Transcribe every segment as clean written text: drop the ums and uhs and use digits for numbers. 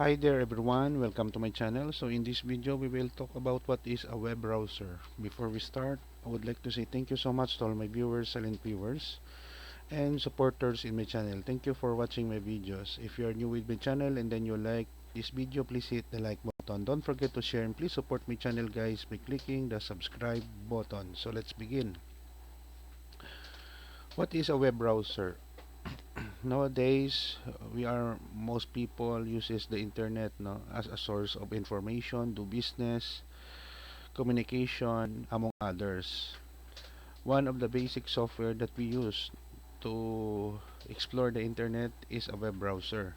Hi there everyone, welcome to my channel. So in this video we will talk about what is a web browser. Before we start, I would like to say thank you so much to all my viewers, silent viewers, and supporters in my channel. Thank you for watching my videos. If you are new with my channel and then you like this video, please hit the like button. Don't forget to share and please support my channel guys by clicking the subscribe button. So let's begin. What is a web browser? Nowadays, most people uses the internet as a source of information, do business, communication, among others. One of the basic software that we use to explore the internet is a web browser.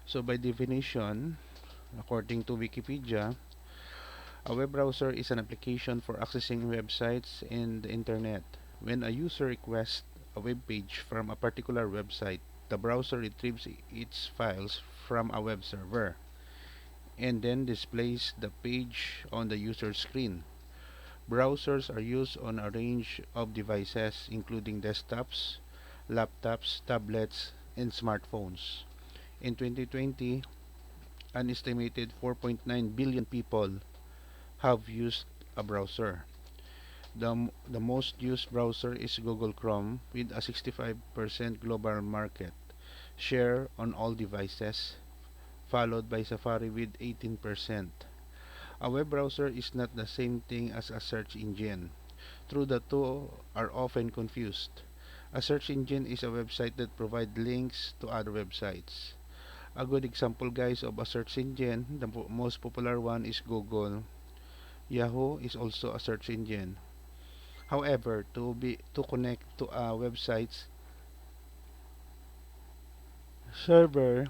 So by definition, according to Wikipedia, a web browser is an application for accessing websites in the internet. When a user requests a web page from a particular website, the browser retrieves its files from a web server and then displays the page on the user's screen. Browsers are used on a range of devices including desktops, laptops, tablets, and smartphones. In 2020, an estimated 4.9 billion people have used a browser. The most used browser is Google Chrome with a 65% global market share on all devices, followed by Safari with 18%. A web browser is not the same thing as a search engine. Though the two are often confused. A search engine is a website that provides links to other websites. A good example guys of a search engine, the most popular one is Google. Yahoo is also a search engine. However, to connect to a website's server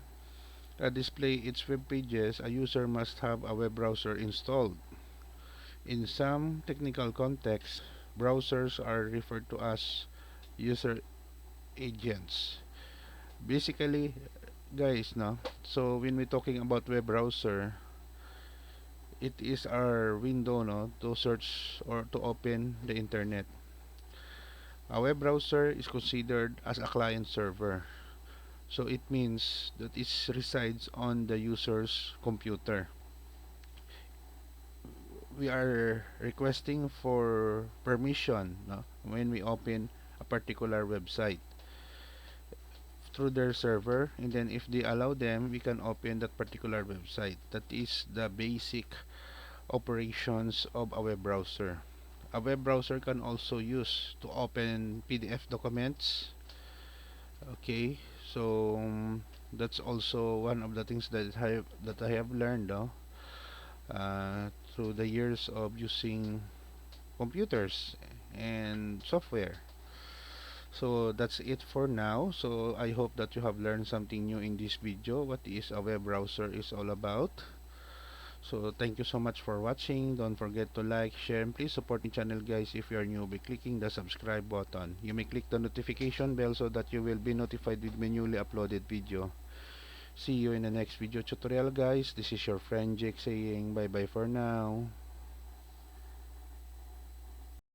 display its web pages, a user must have a web browser installed. In some technical contexts, browsers are referred to as user agents. Basically, guys, no. So when we're talking about web browser, it is our window, no, to search or to open the internet. A web browser is considered as a client server. So it means that it resides on the user's computer. We are requesting for permission, no, when we open a particular website through their server, and then if they allow them, we can open that particular website. That is the basic operations of a web browser. A web browser can also use to open PDF documents. Okay, so that's also one of the things that I have learned, through the years of using computers and software. So that's it for now. So I hope that you have learned something new in this video, what is a web browser is all about. So thank you so much for watching. Don't forget to like, share, and please support my channel guys if you are new by clicking the subscribe button. You may click the notification bell so that you will be notified with my newly uploaded video. See you in the next video tutorial guys. This is your friend Jake saying bye bye for now.